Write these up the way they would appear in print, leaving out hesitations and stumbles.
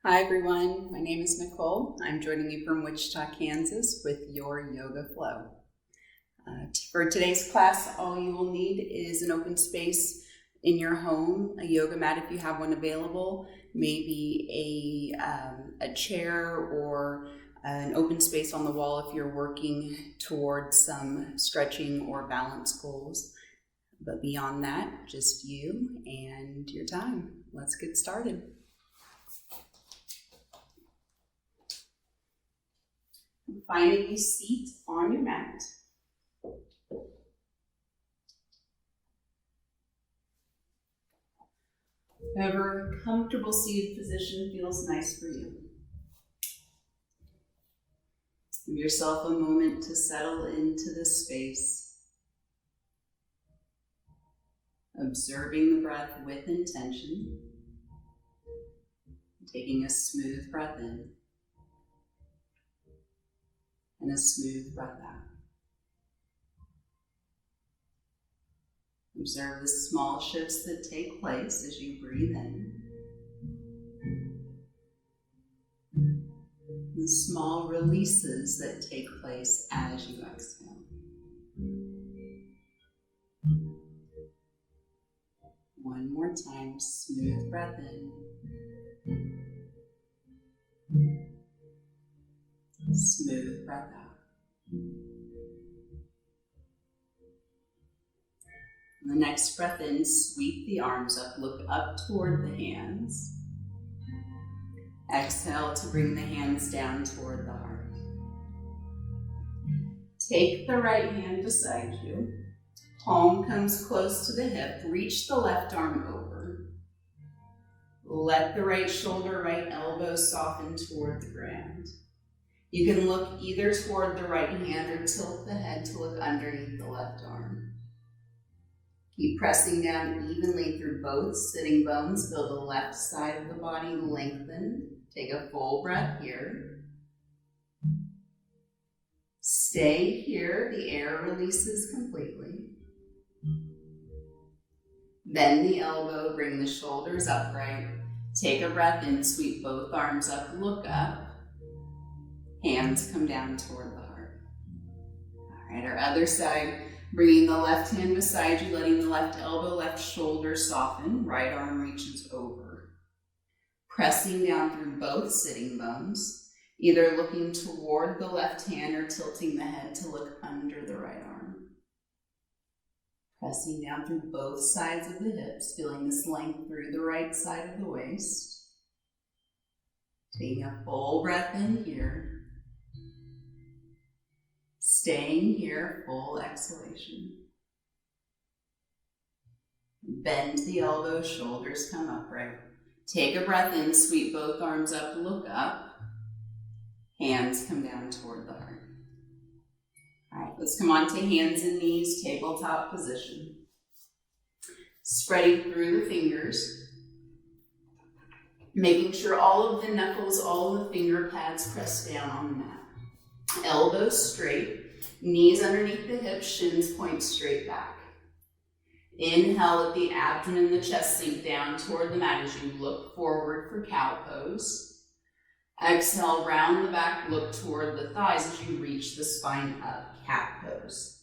Hi everyone, my name is Nicole. I'm joining you from Wichita, Kansas with your Yoga Flow. For today's class, all you will need is an open space in your home, a yoga mat if you have one available, maybe a chair or an open space on the wall if you're working towards some stretching or balance goals. But beyond that, just you and your time. Let's get started. Find a seat on your mat. Whatever comfortable seated position feels nice for you. Give yourself a moment to settle into this space, observing the breath with intention, taking a smooth breath in and a smooth breath out. Observe the small shifts that take place as you breathe in, the small releases that take place as you exhale. One more time, smooth breath in, smooth breath out. On the next breath in, sweep the arms up, look up toward the hands. Exhale to bring the hands down toward the heart. Take the right hand beside you. Palm comes close to the hip. Reach the left arm over. Let the right shoulder, right elbow soften toward the ground. You can look either toward the right hand or tilt the head to look underneath the left arm. Keep pressing down evenly through both sitting bones. Feel the left side of the body lengthen. Take a full breath here. Stay here. The air releases completely. Bend the elbow, bring the shoulders upright. Take a breath in, sweep both arms up, look up. Hands come down toward the heart. All right, our other side. Bringing the left hand beside you, letting the left elbow, left shoulder soften. Right arm reaches over. Pressing down through both sitting bones, either looking toward the left hand or tilting the head to look under the right arm. Pressing down through both sides of the hips, feeling this length through the right side of the waist. Taking a full breath in here. Staying here, full exhalation. Bend the elbow, shoulders come upright. Take a breath in, sweep both arms up, look up. Hands come down toward the heart. All right, let's come on to hands and knees, tabletop position. Spreading through the fingers. Making sure all of the knuckles, all of the finger pads press down on the mat. Elbows straight, knees underneath the hips, shins point straight back. Inhale, let the abdomen and the chest sink down toward the mat as you look forward for cow pose. Exhale, round the back, look toward the thighs as you reach the spine up, cat pose.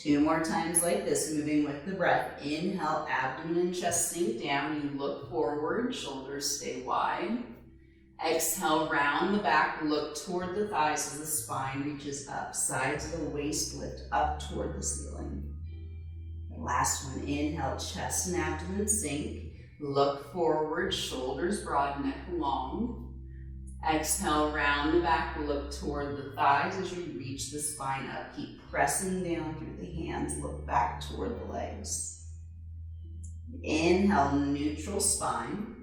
2 more times like this, moving with the breath. Inhale, abdomen and chest sink down. You look forward, shoulders stay wide. Exhale, round the back, look toward the thighs as the spine reaches up. Sides of the waist lift up toward the ceiling. The last one, inhale, chest and abdomen sink. Look forward, shoulders broad, neck long. Exhale, round the back, look toward the thighs as you reach the spine up. Keep pressing down through the hands, look back toward the legs. Inhale, neutral spine.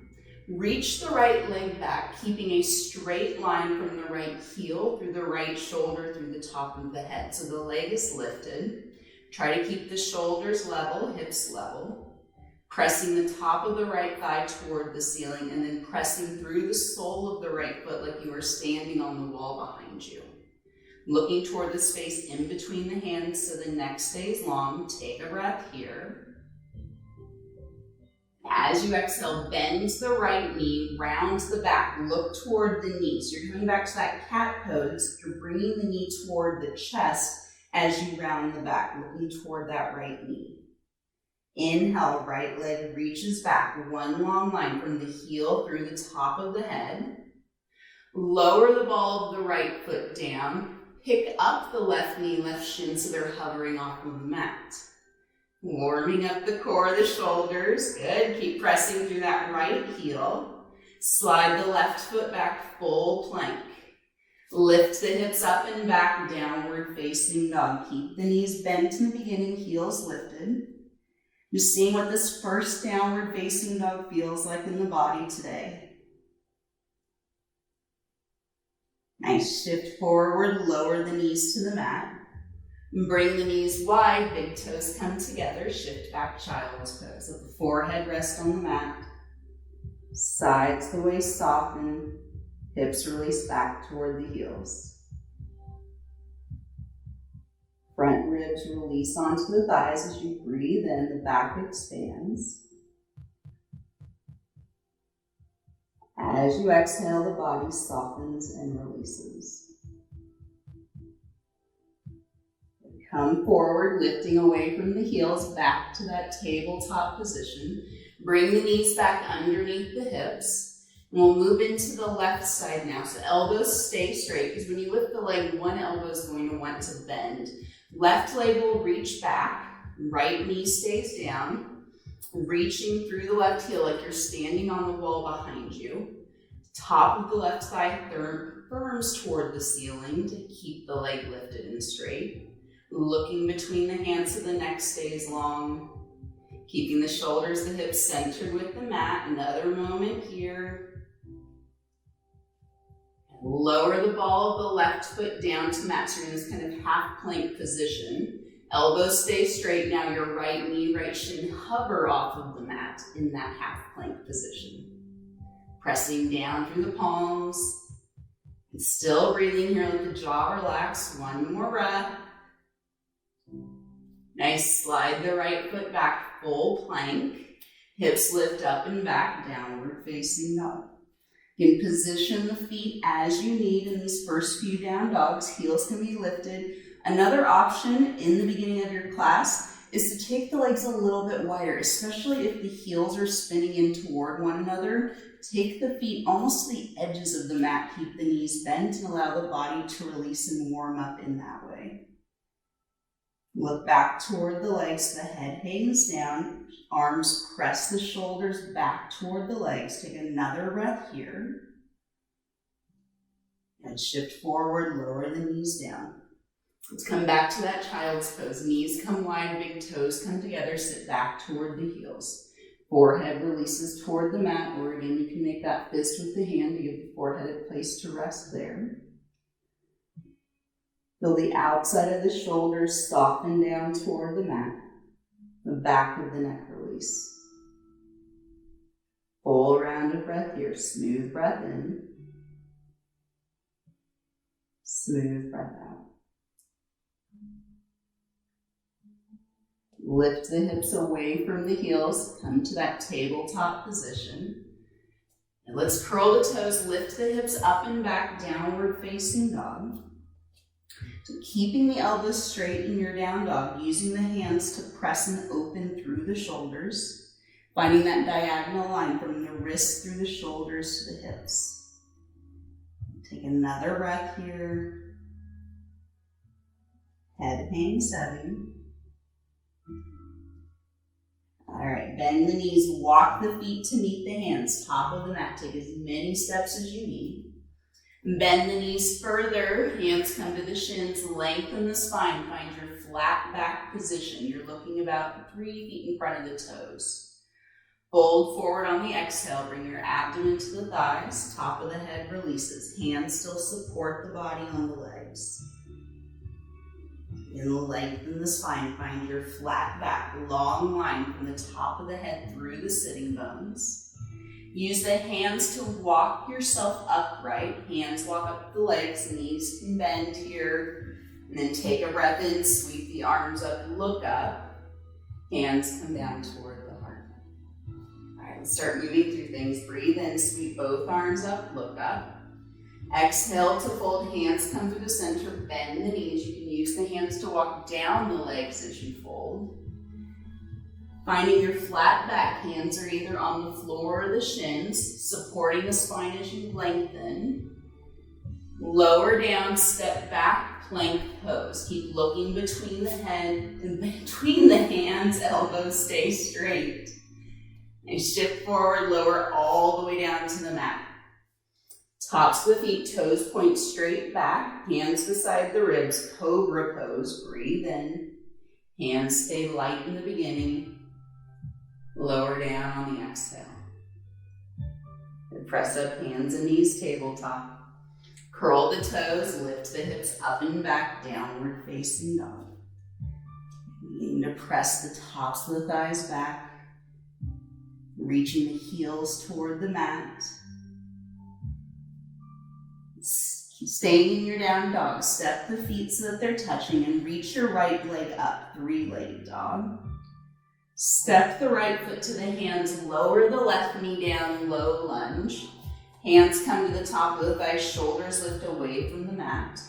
Reach the right leg back, keeping a straight line from the right heel through the right shoulder through the top of the head. So the leg is lifted. Try to keep the shoulders level, hips level. Pressing the top of the right thigh toward the ceiling and then pressing through the sole of the right foot like you are standing on the wall behind you. Looking toward the space in between the hands so the neck stays long. Take a breath here. As you exhale, bend the right knee, round the back, look toward the knee. So you're coming back to that cat pose. You're bringing the knee toward the chest as you round the back, looking toward that right knee. Inhale, right leg reaches back, one long line from the heel through the top of the head. Lower the ball of the right foot down. Pick up the left knee, left shin so they're hovering off of the mat. Warming up the core of the shoulders. Good. Keep pressing through that right heel. Slide the left foot back, full plank. Lift the hips up and back, downward facing dog. Keep the knees bent in the beginning, heels lifted. Just seeing what this first downward facing dog feels like in the body today. Nice. Shift forward, lower the knees to the mat. Bring the knees wide, big toes come together. Shift back, child's pose. Let the forehead rest on the mat. Sides the waist soften. Hips release back toward the heels. Front ribs release onto the thighs as you breathe in. The back expands. As you exhale, the body softens and releases. Come forward, lifting away from the heels, back to that tabletop position. Bring the knees back underneath the hips. And we'll move into the left side now. So elbows stay straight, because when you lift the leg, one elbow is going to want to bend. Left leg will reach back, right knee stays down, reaching through the left heel like you're standing on the wall behind you. Top of the left thigh firms toward the ceiling to keep the leg lifted and straight. Looking between the hands so the neck stays long. Keeping the shoulders, the hips centered with the mat. Another moment here. Lower the ball of the left foot down to mat. So you're in this kind of half plank position. Elbows stay straight. Now your right knee, right shin hover off of the mat in that half plank position. Pressing down through the palms. And still breathing here, let the jaw relax. One more breath. Nice, slide the right foot back, full plank. Hips lift up and back, downward facing dog. You can position the feet as you need in these first few down dogs. Heels can be lifted. Another option in the beginning of your class is to take the legs a little bit wider, especially if the heels are spinning in toward one another. Take the feet almost to the edges of the mat. Keep the knees bent and allow the body to release and warm up in that way. Look back toward the legs, the head hangs down, arms press the shoulders back toward the legs. Take another breath here. And shift forward, lower the knees down. Let's come back to that child's pose. Knees come wide, big toes come together, sit back toward the heels. Forehead releases toward the mat, or again, you can make that fist with the hand to give the forehead a place to rest there. Feel the outside of the shoulders soften down toward the mat. The back of the neck release. Full round of breath here. Smooth breath in. Smooth breath out. Lift the hips away from the heels. Come to that tabletop position. And let's curl the toes. Lift the hips up and back, downward facing dog. So keeping the elbows straight in your down dog, using the hands to press and open through the shoulders, finding that diagonal line from the wrists through the shoulders to the hips. Take another breath here. Head hangs heavy. All right, bend the knees, walk the feet to meet the hands, top of the mat. Take as many steps as you need. Bend the knees further, hands come to the shins, lengthen the spine, find your flat back position. You're looking about 3 feet in front of the toes. Fold forward on the exhale, bring your abdomen to the thighs, top of the head releases. Hands still support the body on the legs. And lengthen the spine, find your flat back, long line from the top of the head through the sitting bones. Use the hands to walk yourself upright. Hands walk up the legs, knees can bend here. And then take a breath in, sweep the arms up, look up. Hands come down toward the heart. Start moving through things. Breathe in, sweep both arms up, look up. Exhale to fold, hands come to the center, bend the knees. You can use the hands to walk down the legs as you fold. Finding your flat back, hands are either on the floor or the shins, supporting the spine as you lengthen. Lower down, step back, plank pose. Keep looking between the head and between the hands, elbows stay straight. And shift forward, lower all the way down to the mat. Tops of the feet, toes point straight back, hands beside the ribs, cobra pose. Breathe in, hands stay light in the beginning. Lower down on the exhale. And press up, hands and knees, tabletop. Curl the toes, lift the hips up and back, downward facing dog. Begin to press the tops of the thighs back, reaching the heels toward the mat. Keep staying in your down dog. Step the feet so that they're touching and reach your right leg up, three-legged dog. Step the right foot to the hands, lower the left knee down, low lunge. Hands come to the top of the thighs, shoulders lift away from the mat.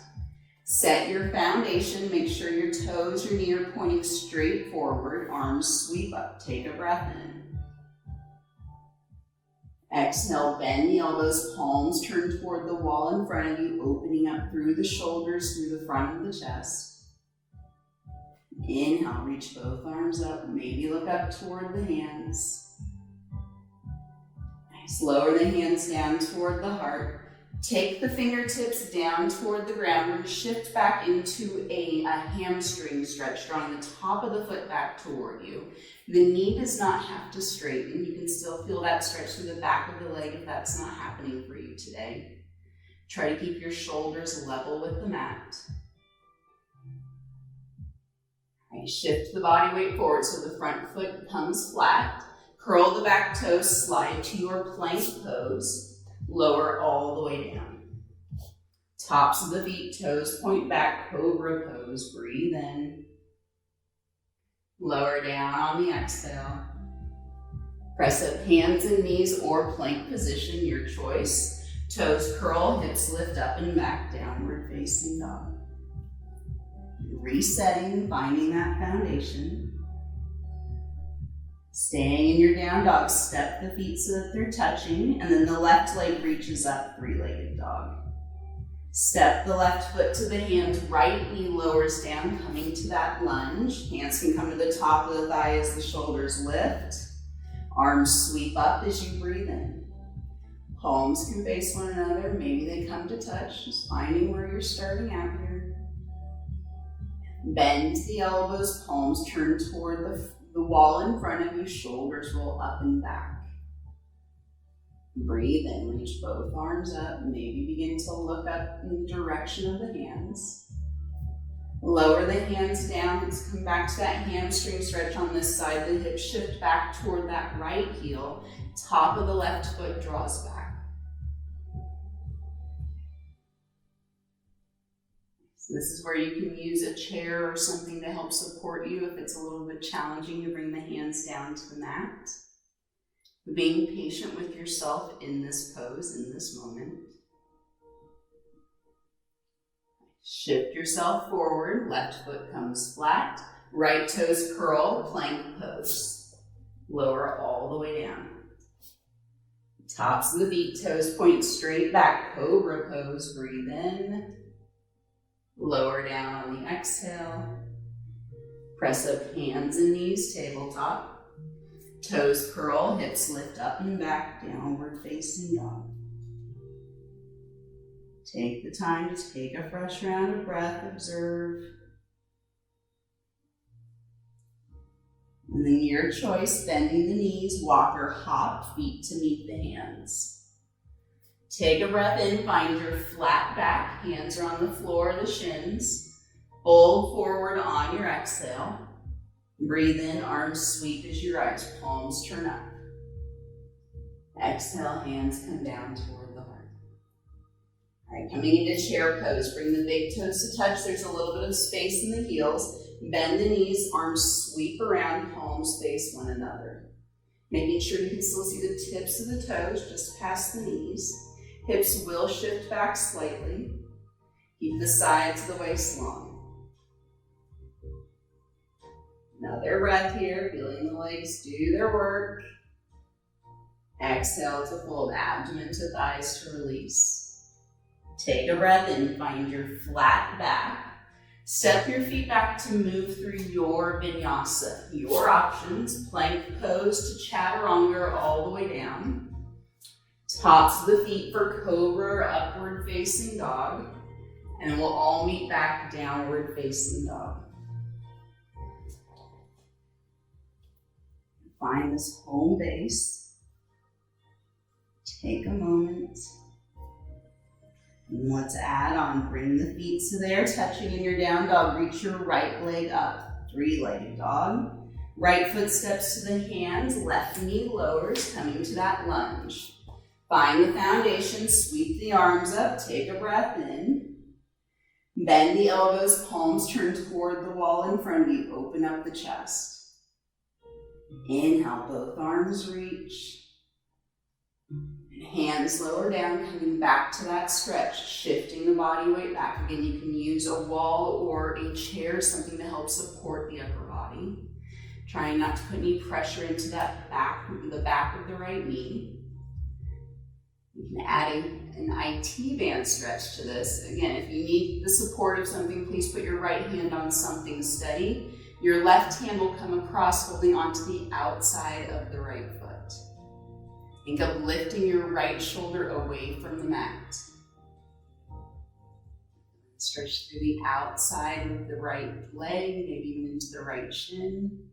Set your foundation, make sure your toes, your knee are pointing straight forward, arms sweep up, take a breath in. Exhale, bend the elbows, palms turn toward the wall in front of you, opening up through the shoulders, through the front of the chest. Inhale, reach both arms up, maybe look up toward the hands. Nice, lower the hands down toward the heart. Take the fingertips down toward the ground. We're going to shift back into a hamstring stretch, drawing the top of the foot back toward you. The knee does not have to straighten. You can still feel that stretch through the back of the leg if that's not happening for you today. Try to keep your shoulders level with the mat. Right, shift the body weight forward so the front foot comes flat. Curl the back toes, slide to your plank pose. Lower all the way down. Tops of the feet, toes point back, cobra pose. Breathe in. Lower down on the exhale. Press up hands and knees or plank position, your choice. Toes curl, hips lift up and back, downward facing dog. Resetting, finding that foundation. Staying in your down dog, step the feet so that they're touching, and then the left leg reaches up, three-legged dog. Step the left foot to the hands, right knee lowers down, coming to that lunge. Hands can come to the top of the thigh as the shoulders lift. Arms sweep up as you breathe in. Palms can face one another, maybe they come to touch, just finding where you're starting out here. Bend the elbows, palms turn toward the wall in front of you, shoulders roll up and back. Breathe in, reach both arms up, maybe begin to look up in the direction of the hands. Lower the hands down, let's come back to that hamstring stretch on this side, the hips shift back toward that right heel, top of the left foot draws back. So this is where you can use a chair or something to help support you if it's a little bit challenging to bring the hands down to the mat. Being patient with yourself in this pose, in this moment. Shift yourself forward, left foot comes flat, right toes curl, plank pose. Lower all the way down. Tops of the feet, toes point straight back, cobra pose, breathe in. Lower down on the exhale. Press up hands and knees, tabletop. Toes curl, hips lift up and back, downward facing dog. Take the time to take a fresh round of breath, observe. And then your choice, bending the knees, walk or hop, feet to meet the hands. Take a breath in, find your flat back, hands are on the floor, the shins. Fold forward on your exhale. Breathe in, arms sweep as you rise, palms turn up. Exhale, hands come down toward the heart. All right, coming into chair pose, bring the big toes to touch. There's a little bit of space in the heels. Bend the knees, arms sweep around, palms face one another. Making sure you can still see the tips of the toes just past the knees. Hips will shift back slightly. Keep the sides of the waist long. Another breath here, feeling the legs do their work. Exhale to fold abdomen to thighs to release. Take a breath in, find your flat back. Step your feet back to move through your vinyasa. Your options, plank pose to chaturanga all the way down. Tops of the feet for cobra or upward facing dog. And then we'll all meet back downward facing dog. Find this home base. Take a moment. And let's add on. Bring the feet so they're touching in your down dog. Reach your right leg up. Three-legged dog. Right foot steps to the hands. Left knee lowers, coming to that lunge. Find the foundation. Sweep the arms up. Take a breath in. Bend the elbows. Palms turn toward the wall in front of you. Open up the chest. Inhale, both arms reach. Hands lower down, coming back to that stretch, shifting the body weight back. Again, you can use a wall or a chair, something to help support the upper body. Trying not to put any pressure into that back, the back of the right knee. You can add an IT band stretch to this. Again, if you need the support of something, please put your right hand on something steady. Your left hand will come across, holding onto the outside of the right foot. Think of lifting your right shoulder away from the mat. Stretch through the outside of the right leg, maybe even into the right shin.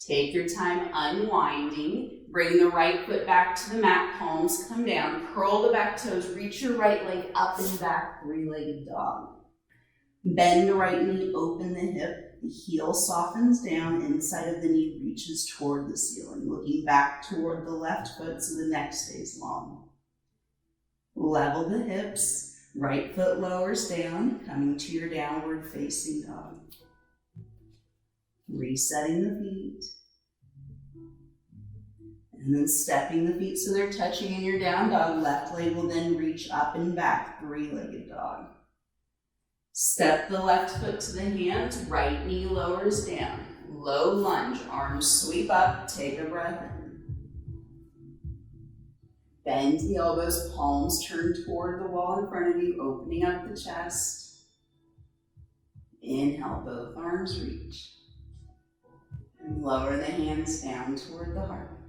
Take your time unwinding. Bring the right foot back to the mat, palms come down. Curl the back toes, reach your right leg up and back, three-legged dog. Bend the right knee, open the hip. The heel softens down, inside of the knee reaches toward the ceiling, looking back toward the left foot so the neck stays long. Level the hips, right foot lowers down, coming to your downward facing dog. Resetting the feet. And then stepping the feet so they're touching in your down dog. Left leg will then reach up and back, three-legged dog. Step the left foot to the hands, right knee lowers down. Low lunge, arms sweep up, take a breath in. Bend the elbows, palms turn toward the wall in front of you, opening up the chest. Inhale, both arms reach. And lower the hands down toward the heart.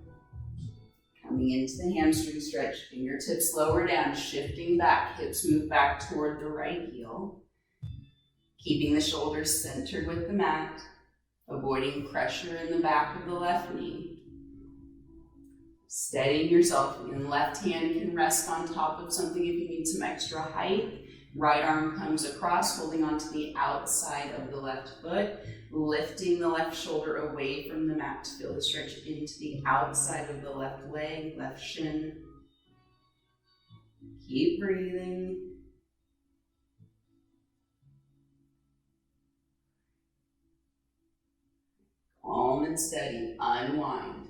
Coming into the hamstring stretch, fingertips lower down, shifting back, hips move back toward the right heel. Keeping the shoulders centered with the mat, avoiding pressure in the back of the left knee. Steadying yourself, and left hand can rest on top of something if you need some extra height. Right arm comes across, holding onto the outside of the left foot, lifting the left shoulder away from the mat to feel the stretch into the outside of the left leg, left shin. Keep breathing. Calm and steady, unwind.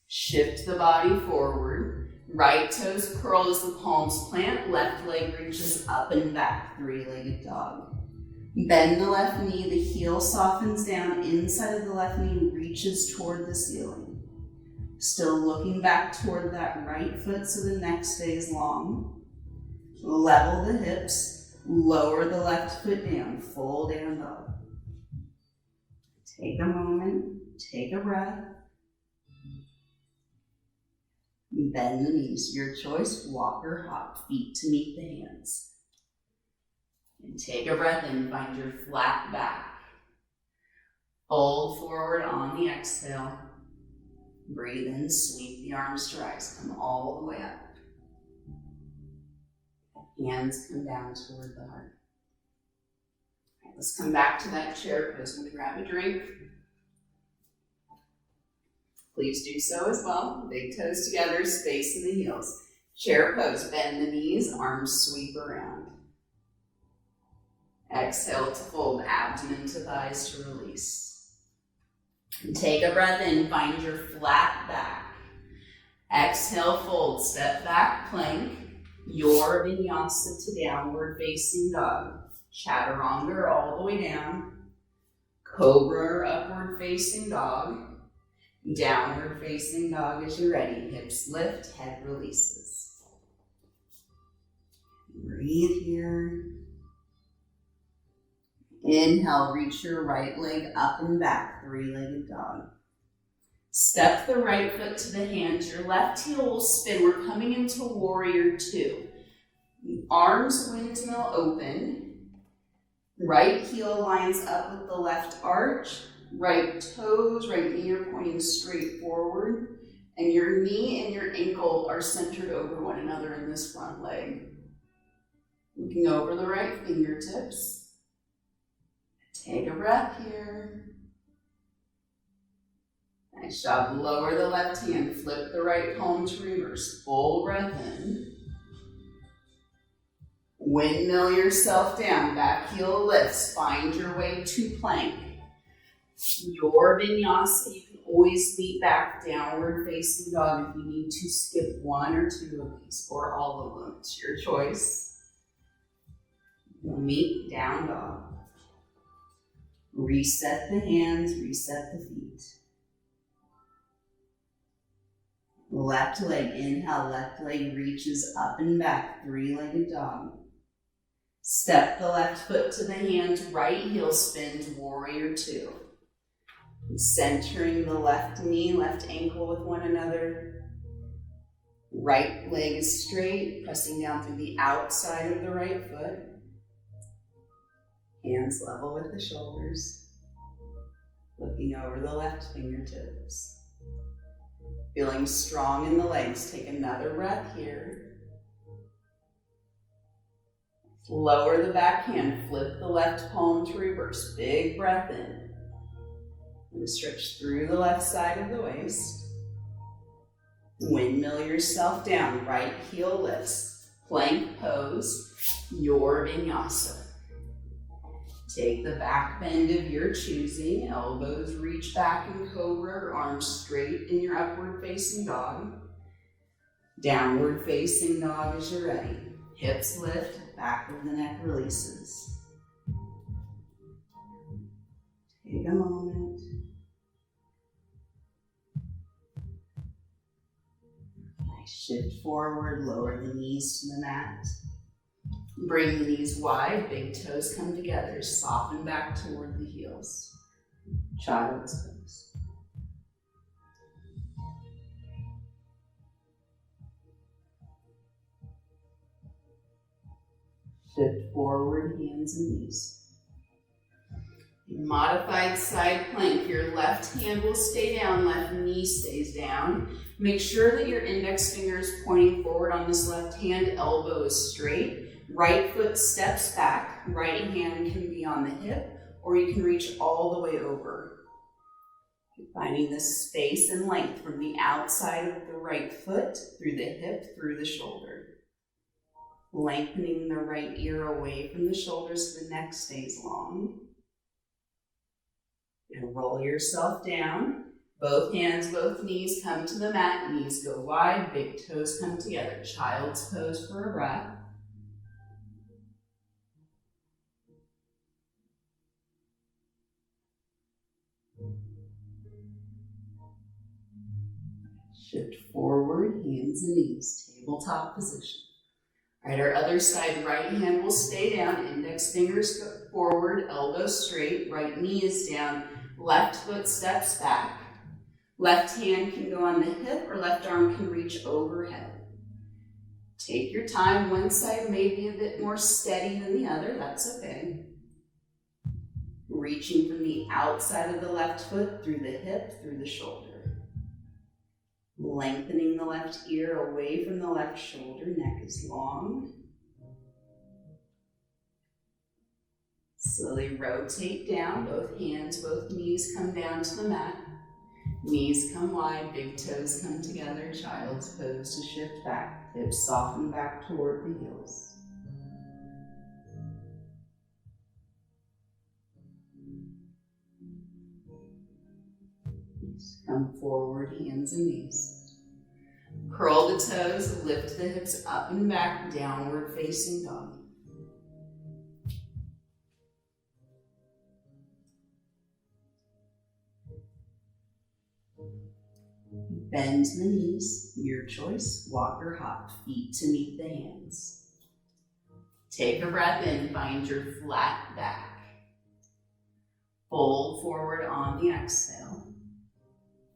Shift the body forward. Right toes curl as the palms plant. Left leg reaches up and back, three-legged dog. Bend the left knee, the heel softens down. Inside of the left knee reaches toward the ceiling. Still looking back toward that right foot so the neck stays long. Level the hips, lower the left foot down, full down dog. Take a moment. Take a breath. Bend the knees. Your choice, walk or hop, feet to meet the hands. And take a breath in, find your flat back. Fold forward on the exhale. Breathe in, sweep the arms to rise. Come all the way up. Hands come down toward the heart. All right, let's come back to that chair pose. I'm going to grab a drink. Please do so as well. Big toes together, space in the heels. Chair pose, bend the knees, arms sweep around. Exhale to fold, abdomen to thighs to release. Take a breath in, find your flat back. Exhale, fold, step back, plank. Your vinyasa to downward facing dog. Chaturanga all the way down. Cobra or upward facing dog. Downward facing dog as you're ready. Hips lift, head releases. Breathe here. Inhale, reach your right leg up and back, three-legged dog. Step the right foot to the hands. Your left heel will spin. We're coming into warrior two. Arms windmill open. Right heel lines up with the left arch. Right toes, right knee are pointing straight forward. And your knee and your ankle are centered over one another in this front leg. Looking over the right fingertips. Take a breath here. Nice job. Lower the left hand. Flip the right palm to reverse. Full breath in. Windmill yourself down. Back heel lifts. Find your way to plank. Your vinyasa, you can always meet back downward facing dog if you need to skip one or two of these or all of them. It's your choice. You'll meet down dog. Reset the hands, reset the feet. Left leg, inhale, left leg reaches up and back, three-legged dog. Step the left foot to the hands, right heel spins, warrior two. Centering the left knee, left ankle with one another. Right leg is straight, pressing down through the outside of the right foot. Hands level with the shoulders. Looking over the left fingertips. Feeling strong in the legs. Take another breath here. Lower the back hand. Flip the left palm to reverse. Big breath in. And stretch through the left side of the waist. Windmill yourself down. Right heel lifts. Plank pose. Your vinyasa. Take the back bend of your choosing. Elbows reach back in cobra or arms straight in your upward facing dog. Downward facing dog as you're ready. Hips lift, back of the neck releases. Take a moment. Nice. Shift forward, lower the knees to the mat. Bring the knees wide, big toes come together. Soften back toward the heels. Child's pose. Shift forward, hands and knees. Modified side plank. Your left hand will stay down, left knee stays down. Make sure that your index finger is pointing forward on this left hand, elbow is straight. Right foot steps back, right hand can be on the hip, or you can reach all the way over. Finding this space and length from the outside of the right foot, through the hip, through the shoulder. Lengthening the right ear away from the shoulders so the neck stays long. And roll yourself down. Both hands, both knees come to the mat, knees go wide, big toes come together. Child's pose for a breath. Shift forward, hands and knees, tabletop position. All right, our other side, right hand will stay down, index fingers go forward, elbows straight, right knee is down, left foot steps back. Left hand can go on the hip or left arm can reach overhead. Take your time, one side may be a bit more steady than the other, that's okay. Reaching from the outside of the left foot, through the hip, through the shoulder. Lengthening the left ear away from the left shoulder, neck is long. Slowly rotate down, both hands, both knees come down to the mat. Knees come wide, big toes come together, child's pose to shift back. Hips soften back toward the heels. Come forward, hands and knees. Curl the toes, lift the hips up and back, downward facing dog. Bend the knees, your choice, walk or hop, feet to meet the hands. Take a breath in, find your flat back. Fold forward on the exhale.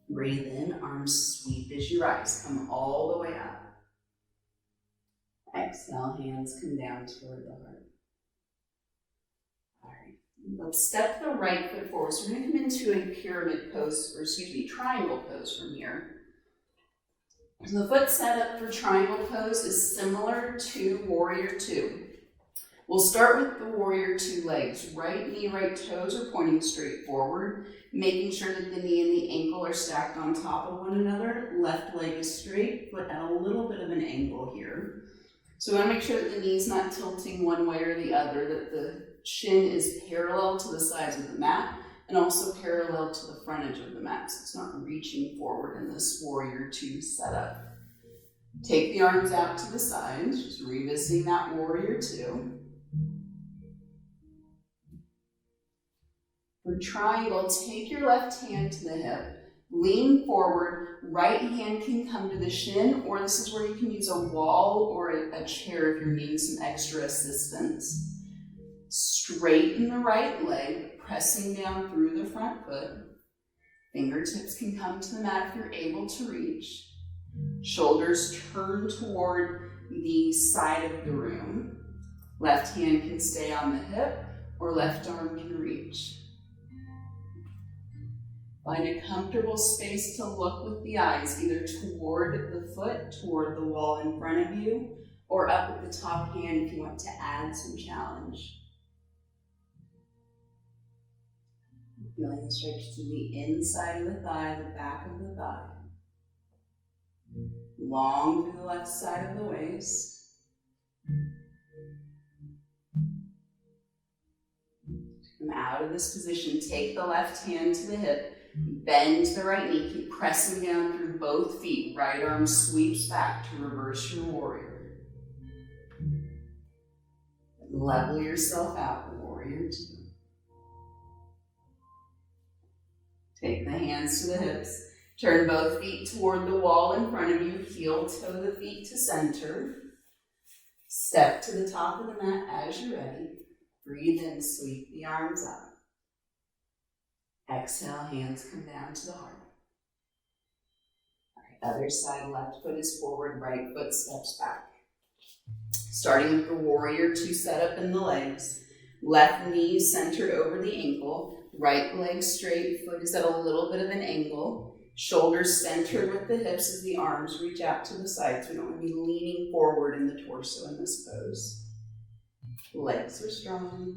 Breathe in, arms sweep as you rise, come all the way up. Exhale, hands come down toward the heart. All right, let's step the right foot forward. So we're going to come into a pyramid pose, or triangle pose from here. The foot setup for triangle pose is similar to warrior two. We'll start with the warrior two legs. Right knee, right toes are pointing straight forward, making sure that the knee and the ankle are stacked on top of one another. Left leg is straight, but at a little bit of an angle here. So we want to make sure that the knee's not tilting one way or the other, that the shin is parallel to the sides of the mat and also parallel to the front edge of the mat, so it's not reaching forward in this warrior two setup. Take the arms out to the sides, just revisiting that warrior two. For triangle, take your left hand to the hip, lean forward, right hand can come to the shin, or this is where you can use a wall or a chair if you're needing some extra assistance. Straighten the right leg, pressing down through the front foot. Fingertips can come to the mat if you're able to reach. Shoulders turn toward the side of the room. Left hand can stay on the hip, or left arm can reach. Find a comfortable space to look with the eyes, either toward the foot, toward the wall in front of you, or up at the top hand if you want to add some challenge. Feeling the stretch to the inside of the thigh, the back of the thigh. Long through the left side of the waist. Come out of this position, take the left hand to the hip, bend the right knee, keep pressing down through both feet. Right arm sweeps back to reverse your warrior. Level yourself out, warrior two. Take the hands to the hips. Turn both feet toward the wall in front of you. Heel toe the feet to center. Step to the top of the mat as you're ready. Breathe in, sweep the arms up. Exhale, hands come down to the heart. All right, other side, left foot is forward, right foot steps back. Starting with the warrior two setup in the legs. Left knee centered over the ankle. Right leg straight, foot is at a little bit of an angle. Shoulders centered with the hips as the arms reach out to the sides. We don't want to be leaning forward in the torso in this pose. Legs are strong.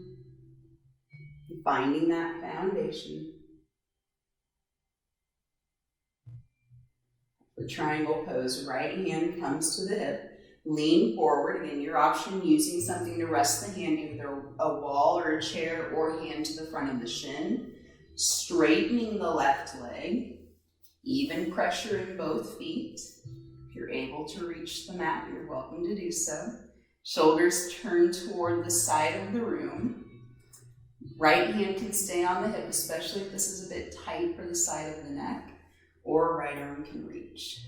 Finding that foundation. The triangle pose, right hand comes to the hip. Lean forward, again, your option using something to rest the hand, either a wall or a chair, or hand to the front of the shin. Straightening the left leg, even pressure in both feet. If you're able to reach the mat, you're welcome to do so. Shoulders turn toward the side of the room. Right hand can stay on the hip, especially if this is a bit tight for the side of the neck, or right arm can reach.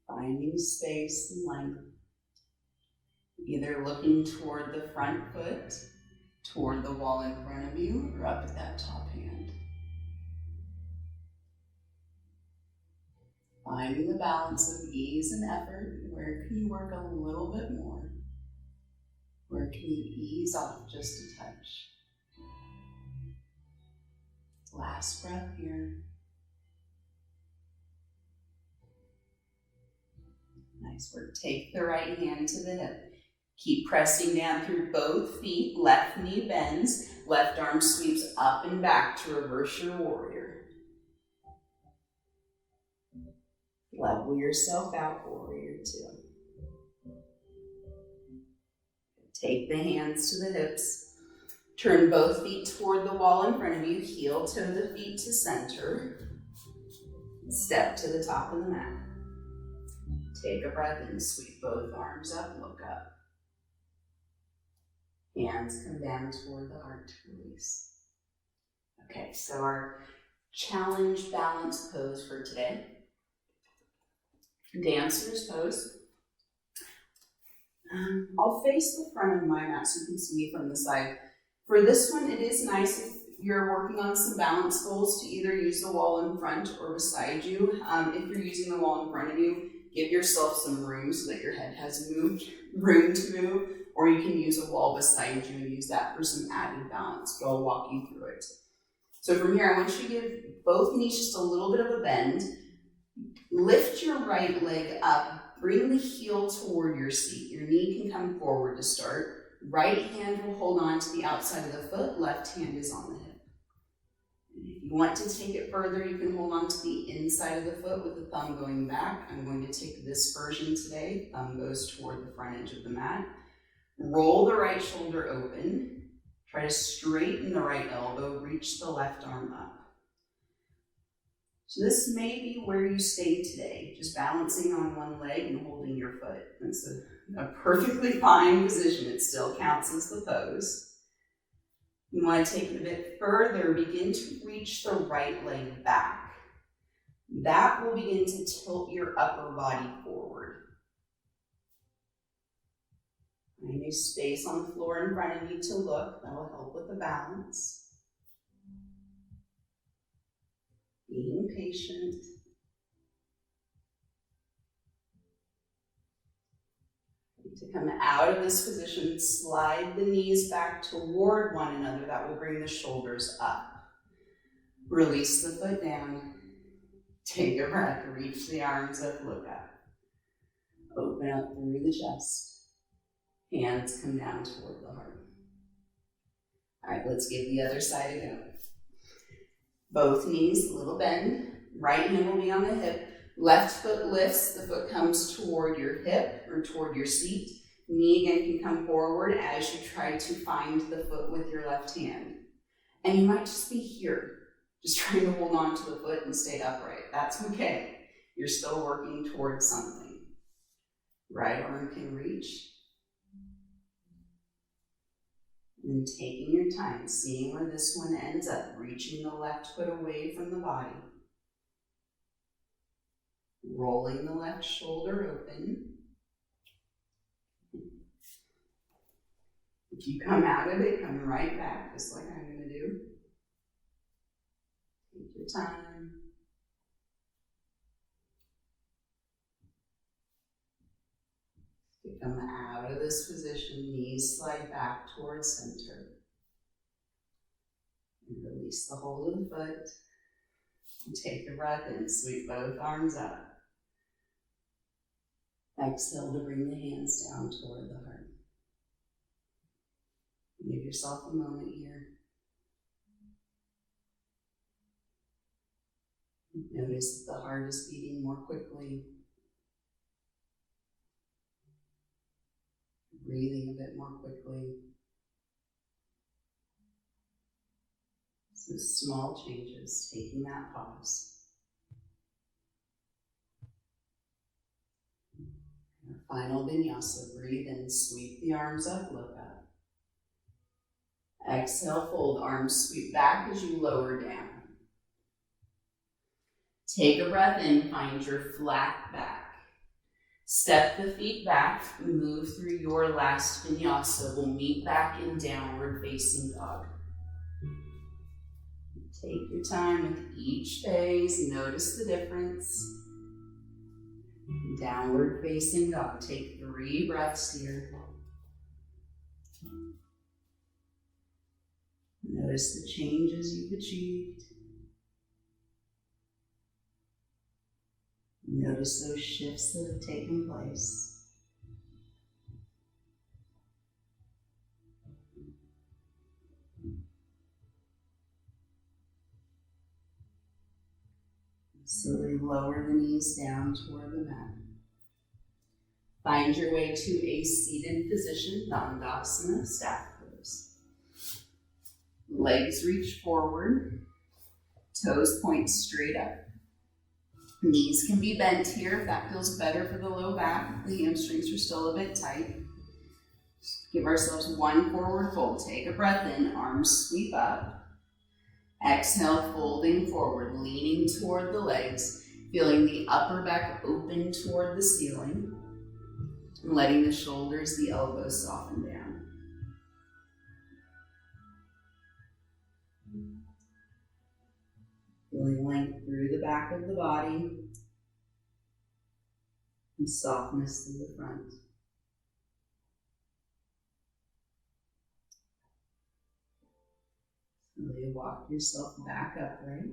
Finding space and length, either looking toward the front foot, toward the wall in front of you, or up at that top hand. Finding the balance of ease and effort. Where can you work a little bit more? Where can you ease off just a touch? Last breath here. Nice work. Take the right hand to the hip. Keep pressing down through both feet. Left knee bends. Left arm sweeps up and back to reverse your warrior. Level yourself out, warrior two. Take the hands to the hips. Turn both feet toward the wall in front of you. Heel toe the feet to center. Step to the top of the mat. Take a breath in, sweep both arms up, look up. Hands come down toward the heart to release. Okay, so our challenge balance pose for today. Dancer's pose. I'll face the front of my mat so you can see me from the side. For this one, it is nice if you're working on some balance goals to either use the wall in front or beside you. If you're using the wall in front of you, give yourself some room so that your head has room to move, or you can use a wall beside you and use that for some added balance, but I'll walk you through it. So from here, I want you to give both knees just a little bit of a bend. Lift your right leg up, bring the heel toward your seat. Your knee can come forward to start. Right hand will hold on to the outside of the foot, left hand is on the hip. If you want to take it further, you can hold on to the inside of the foot with the thumb going back. I'm going to take this version today. Thumb goes toward the front edge of the mat. Roll the right shoulder open. Try to straighten the right elbow, reach the left arm up. So this may be where you stay today, just balancing on one leg and holding your foot. That's a perfectly fine position. It still counts as the pose. You want to take it a bit further, begin to reach the right leg back. That will begin to tilt your upper body forward. Find a space on the floor in front of you to look. That will help with the balance. Being patient. To come out of this position, slide the knees back toward one another. That will bring the shoulders up. Release the foot down. Take a breath, reach the arms up, look up. Open up through the chest. Hands come down toward the heart. All right, let's give the other side a go. Both knees, a little bend. Right hand will be on the hip. Left foot lifts, the foot comes toward your hip or toward your seat. Knee again can come forward as you try to find the foot with your left hand. And you might just be here, just trying to hold on to the foot and stay upright. That's okay. You're still working towards something. Right arm can reach. And taking your time, seeing where this one ends up, reaching the left foot away from the body. Rolling the left shoulder open. If you come out of it, come right back, just like I'm going to do. Take your time. To come out of this position, knees slide back towards center. And release the hold of the foot. And take a breath in, sweep both arms up. Exhale to bring the hands down toward the heart. Give yourself a moment here. Notice that the heart is beating more quickly. Breathing a bit more quickly. So small changes, taking that pause. Our final vinyasa, breathe in, sweep the arms up, look up. Exhale, fold, arms sweep back as you lower down. Take a breath in, find your flat back. Step the feet back, move through your last vinyasa. We'll meet back in downward facing dog. Take your time with each phase, notice the difference. Downward facing dog, take 3 breaths here. Notice the changes you've achieved. Notice those shifts that have taken place. Slowly lower the knees down toward the mat. Find your way to a seated position, Dandasana, staff pose. Legs reach forward, toes point straight up. Knees can be bent here if that feels better for the low back. The hamstrings are still a bit tight. Give ourselves one forward fold. Take a breath in, arms sweep up. Exhale, folding forward, leaning toward the legs, feeling the upper back open toward the ceiling, and letting the shoulders, the elbows soften down. Feeling length through the back of the body and softness through the front. Slowly walk yourself back upright.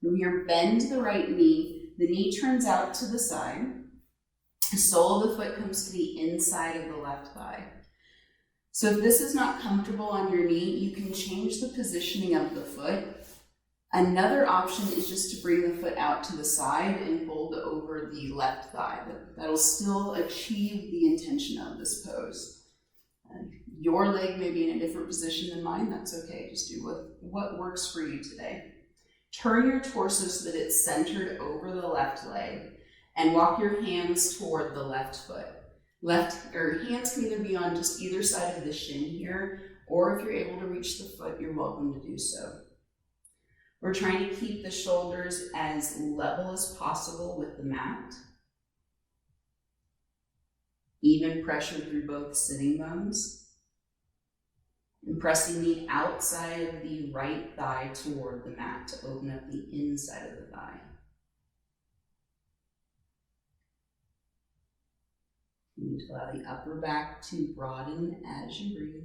From here, bend the right knee. The knee turns out to the side. The sole of the foot comes to the inside of the left thigh. So if this is not comfortable on your knee, you can change the positioning of the foot. Another option is just to bring the foot out to the side and fold over the left thigh. That'll still achieve the intention of this pose. Your leg may be in a different position than mine. That's okay. Just do what works for you today. Turn your torso so that it's centered over the left leg and walk your hands toward the left foot. Hands can either be on just either side of the shin here, or if you're able to reach the foot, you're welcome to do so. We're trying to keep the shoulders as level as possible with the mat. Even pressure through both sitting bones. And pressing the outside of the right thigh toward the mat to open up the inside of the thigh. You need to allow the upper back to broaden as you breathe.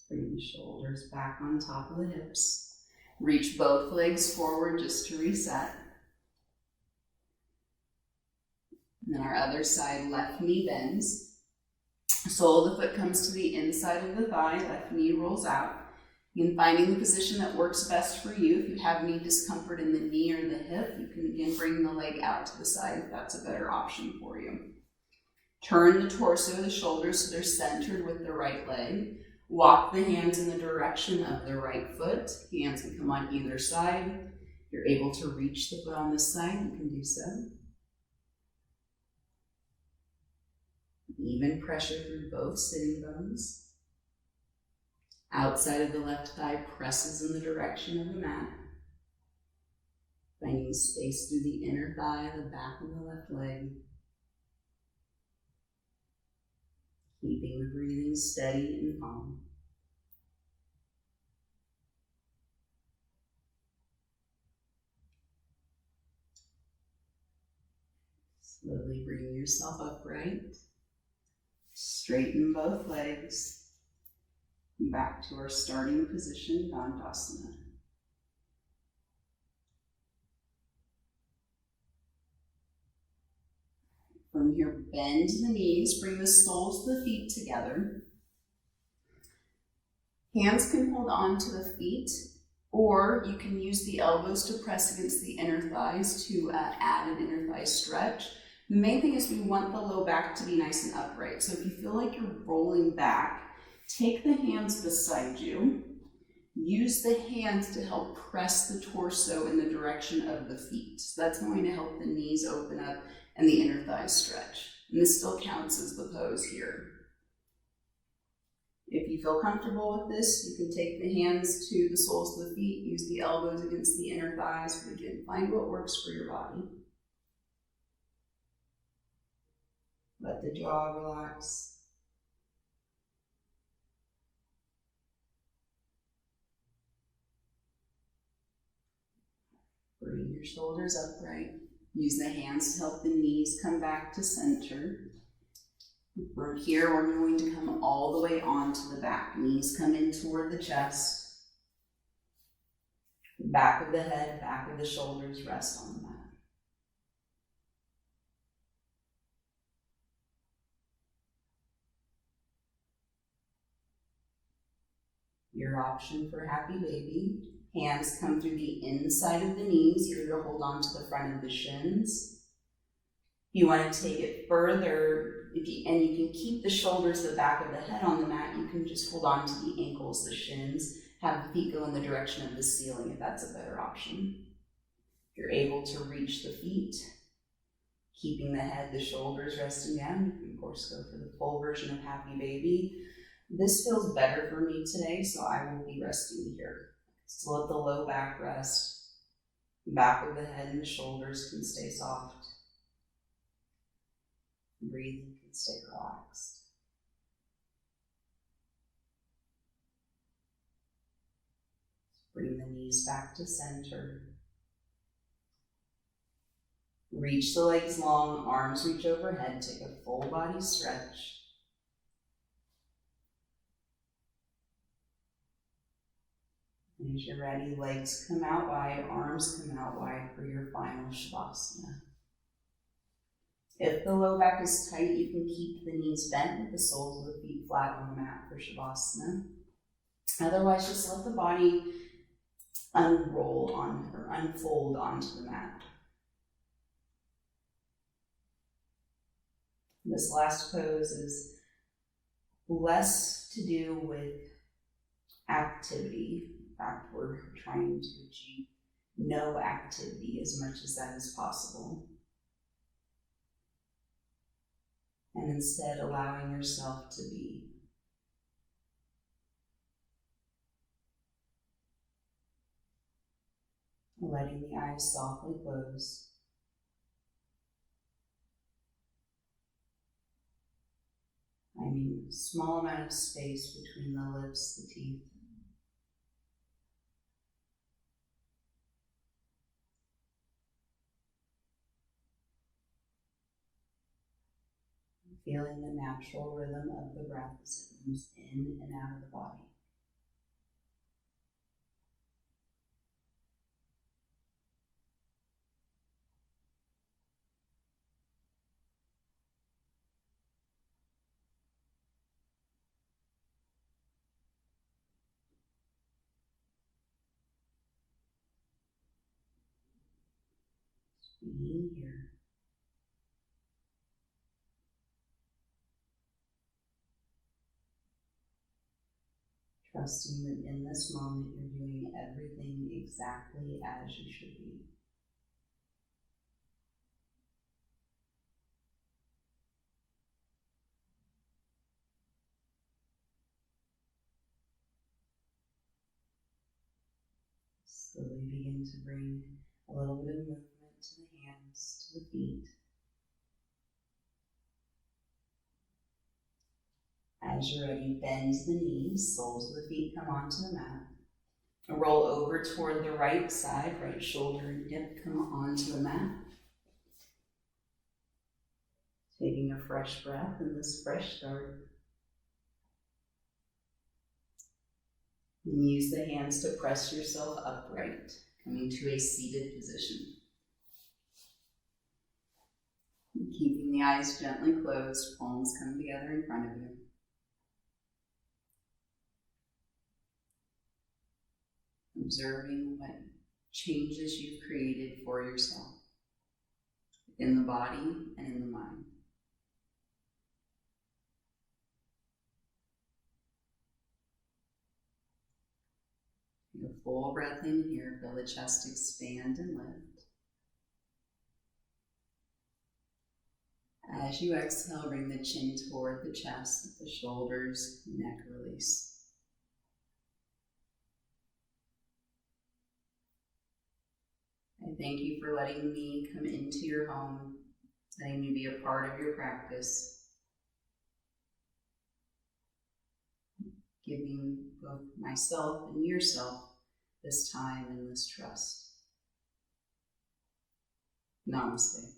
Bring the shoulders back on top of the hips. Reach both legs forward just to reset. And then our other side, left knee bends. Sole of the foot comes to the inside of the thigh, left knee rolls out. Again, finding the position that works best for you. If you have any discomfort in the knee or the hip, you can again bring the leg out to the side if that's a better option for you. Turn the torso, the shoulders so they're centered with the right leg. Walk the hands in the direction of the right foot. Hands can come on either side. If you're able to reach the foot on this side, you can do so. Even pressure through both sitting bones. Outside of the left thigh presses in the direction of the mat. Finding space through the inner thigh, the back of the left leg. Keeping the breathing steady and calm. Slowly bring yourself upright. Straighten both legs. Back to our starting position, Dandasana. From here, bend the knees, bring the soles of the feet together. Hands can hold on to the feet, or you can use the elbows to press against the inner thighs to add an inner thigh stretch. The main thing is we want the low back to be nice and upright. So if you feel like you're rolling back, take the hands beside you. Use the hands to help press the torso in the direction of the feet. So that's going to help the knees open up and the inner thighs stretch. And this still counts as the pose here. If you feel comfortable with this, you can take the hands to the soles of the feet, use the elbows against the inner thighs, but again, find what works for your body. Let the jaw relax. Bring your shoulders upright. Use the hands to help the knees come back to center. From here, we're going to come all the way onto the back. Knees come in toward the chest. The back of the head, back of the shoulders rest on the mat. Your option for happy baby. Hands come through the inside of the knees, either to hold on to the front of the shins. you want to take it further, and you can keep the shoulders, the back of the head on the mat, you can just hold on to the ankles, the shins, have the feet go in the direction of the ceiling if that's a better option. If you're able to reach the feet, keeping the head, the shoulders resting down, you can of course go for the full version of Happy Baby. This feels better for me today, so I will be resting here. So let the low back rest. Back of the head and the shoulders can stay soft. Breathing can stay relaxed. Bring the knees back to center. Reach the legs long, arms reach overhead. Take a full body stretch. And as you're ready, legs come out wide, arms come out wide for your final Savasana. If the low back is tight, you can keep the knees bent with the soles of the feet flat on the mat for Savasana. Otherwise, just let the body unfold onto the mat. This last pose is less to do with activity. In fact, we're trying to achieve no activity as much as that is possible. And instead allowing yourself to be. Letting the eyes softly close. Finding a small amount of space between the lips, the teeth. Feeling the natural rhythm of the breath as it moves in and out of the body. Just being here. Trusting that in this moment you're doing everything exactly as you should be. Slowly begin to bring a little bit of movement to the hands, to the feet. As you're ready, bend the knees, soles of the feet come onto the mat. Roll over toward the right side, right shoulder and hip come onto the mat. Taking a fresh breath in this fresh start. And use the hands to press yourself upright, coming to a seated position. And keeping the eyes gently closed, palms come together in front of you. Observing what changes you've created for yourself in the body and in the mind. Take a full breath in here, feel the chest expand and lift. As you exhale, bring the chin toward the chest, the shoulders, neck release. I thank you for letting me come into your home, letting me be a part of your practice, giving both myself and yourself this time and this trust. Namaste.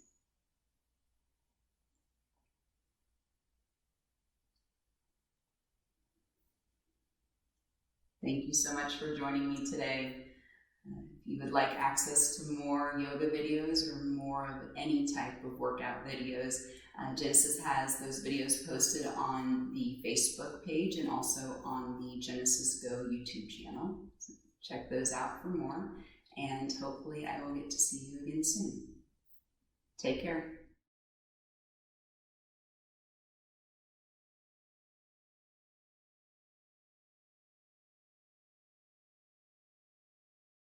Thank you so much for joining me today. If you would like access to more yoga videos or more of any type of workout videos, Genesis has those videos posted on the Facebook page and also on the Genesis Go YouTube channel. So check those out for more, and hopefully I will get to see you again soon. Take care.